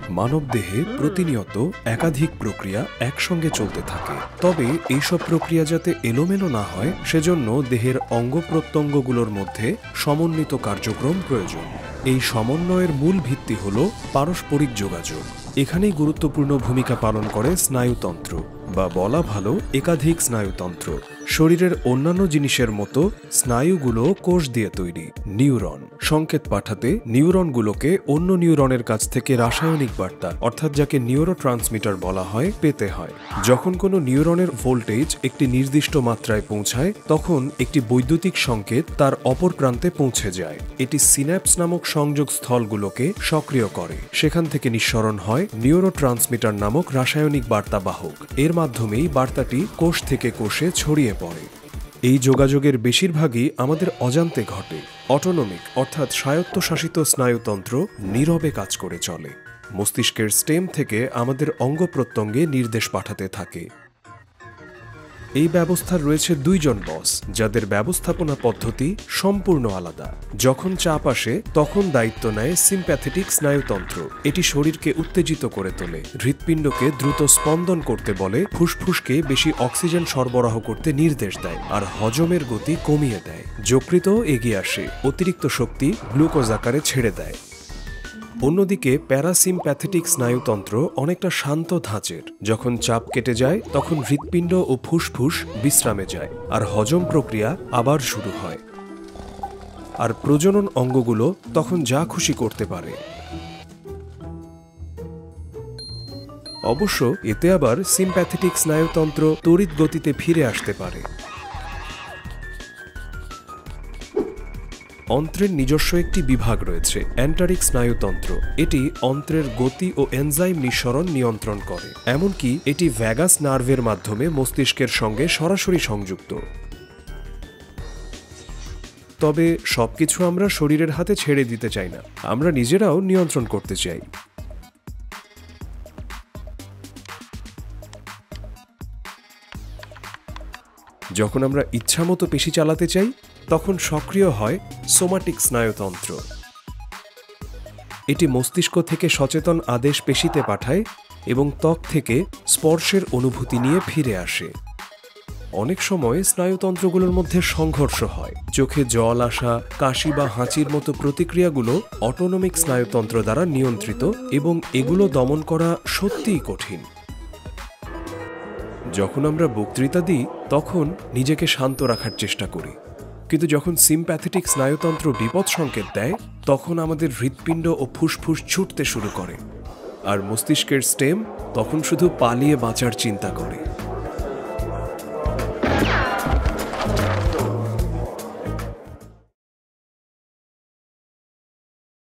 মানবদেহে প্রতিনিয়ত একাধিক প্রক্রিয়া একসঙ্গে চলতে থাকে। তবে এইসব প্রক্রিয়া যাতে এলোমেলো না হয় সেজন্য দেহের অঙ্গ-প্রত্যঙ্গগুলোর মধ্যে সমন্বিত কার্যক্রম প্রয়োজন। এই সমন্বয়ের মূল ভিত্তি হল পারস্পরিক যোগাযোগ। এখানেই গুরুত্বপূর্ণ ভূমিকা পালন করে স্নায়ুতন্ত্র, বা বলা ভালো একাধিক স্নায়ুতন্ত্র। শরীরের অন্যান্য জিনিসের মতো স্নায়ুগুলো কোষ দিয়ে তৈরি। নিউরন সংকেত পাঠাতে নিউরনগুলোকে অন্য নিউরনের কাছ থেকে রাসায়নিক বার্তা, অর্থাৎ যাকে নিউরোট্রান্সমিটার বলা হয়, পেতে হয়। যখন কোনো নিউরনের ভোল্টেজ একটি নির্দিষ্ট মাত্রায় পৌঁছায় তখন একটি বৈদ্যুতিক সংকেত তার অপর প্রান্তে পৌঁছে যায়। এটি সিন্যাপস নামক সংযোগ স্থলগুলোকে সক্রিয় করে। সেখান থেকে নিঃসরণ হয় নিউরোট্রান্সমিটার নামক রাসায়নিক বার্তাবাহক। এর মাধ্যমেই বার্তাটি কোষ থেকে কোষে ছড়িয়ে পড়ে। এই যোগাযোগের বেশিরভাগই আমাদের অজান্তে ঘটে। অটোনমিক অর্থাৎ স্বায়ত্তশাসিত স্নায়ুতন্ত্র নীরবে কাজ করে চলে। মস্তিষ্কের স্টেম থেকে আমাদের অঙ্গ-প্রত্যঙ্গে নির্দেশ পাঠাতে থাকে। এই ব্যবস্থার রয়েছে দুইজন বস, যাদের ব্যবস্থাপনা পদ্ধতি সম্পূর্ণ আলাদা। যখন চাপ আসে তখন দায়িত্ব নেয় সিম্প্যাথেটিক স্নায়ুতন্ত্র। এটি শরীরকে উত্তেজিত করে তোলে, হৃৎপিণ্ডকে দ্রুত স্পন্দন করতে বলে, ফুসফুসকে বেশি অক্সিজেন সরবরাহ করতে নির্দেশ দেয়, আর হজমের গতি কমিয়ে দেয়। যকৃতও এগিয়ে আসে, অতিরিক্ত শক্তি গ্লুকোজ আকারে ছেড়ে দেয়। অন্যদিকে প্যারাসিম্প্যাথেটিক স্নায়ুতন্ত্র অনেকটা শান্ত ধাঁচের। যখন চাপ কেটে যায় তখন হৃৎপিণ্ড ও ফুসফুস বিশ্রামে যায়, আর হজম প্রক্রিয়া আবার শুরু হয়। আর প্রজনন অঙ্গগুলো তখন যা খুশি করতে পারে। অবশ্য এতে আবার সিম্প্যাথেটিক স্নায়ুতন্ত্র তড়িৎ গতিতে ফিরে আসতে পারে। অন্ত্রের নিজস্ব একটি বিভাগ রয়েছে, এন্টারিক স্নায়ুতন্ত্র। এটি অন্ত্রের গতি ও এনজাইম নিঃসরণ নিয়ন্ত্রণ করে। এমনকি এটি ভ্যাগাস নার্ভের মাধ্যমে মস্তিষ্কের সঙ্গে সরাসরি সংযুক্ত। তবে সবকিছু আমরা শরীরের হাতে ছেড়ে দিতে চাই না, আমরা নিজেরাও নিয়ন্ত্রণ করতে চাই। যখন আমরা ইচ্ছামতো পেশি চালাতে চাই তখন সক্রিয় হয় সোমাটিক স্নায়ুতন্ত্র। এটি মস্তিষ্ক থেকে সচেতন আদেশ পেশিতে পাঠায় এবং ত্বক থেকে স্পর্শের অনুভূতি নিয়ে ফিরে আসে। অনেক সময় স্নায়ুতন্ত্রগুলোর মধ্যে সংঘর্ষ হয়। চোখে জল আসা, কাশি বা হাঁচির মতো প্রতিক্রিয়াগুলো অটোনমিক স্নায়ুতন্ত্র দ্বারা নিয়ন্ত্রিত, এবং এগুলো দমন করা সত্যিই কঠিন। যখন আমরা বক্তৃতা দিই তখন নিজেকে শান্ত রাখার চেষ্টা করি, কিন্তু যখন সিম্প্যাথেটিক স্নায়ুতন্ত্র বিপদ সংকেত দেয় তখন আমাদের হৃৎপিণ্ড ও ফুসফুস ছুটতে শুরু করে, আর মস্তিষ্কের স্টেম তখন শুধু পালিয়ে বাঁচার চিন্তা করে।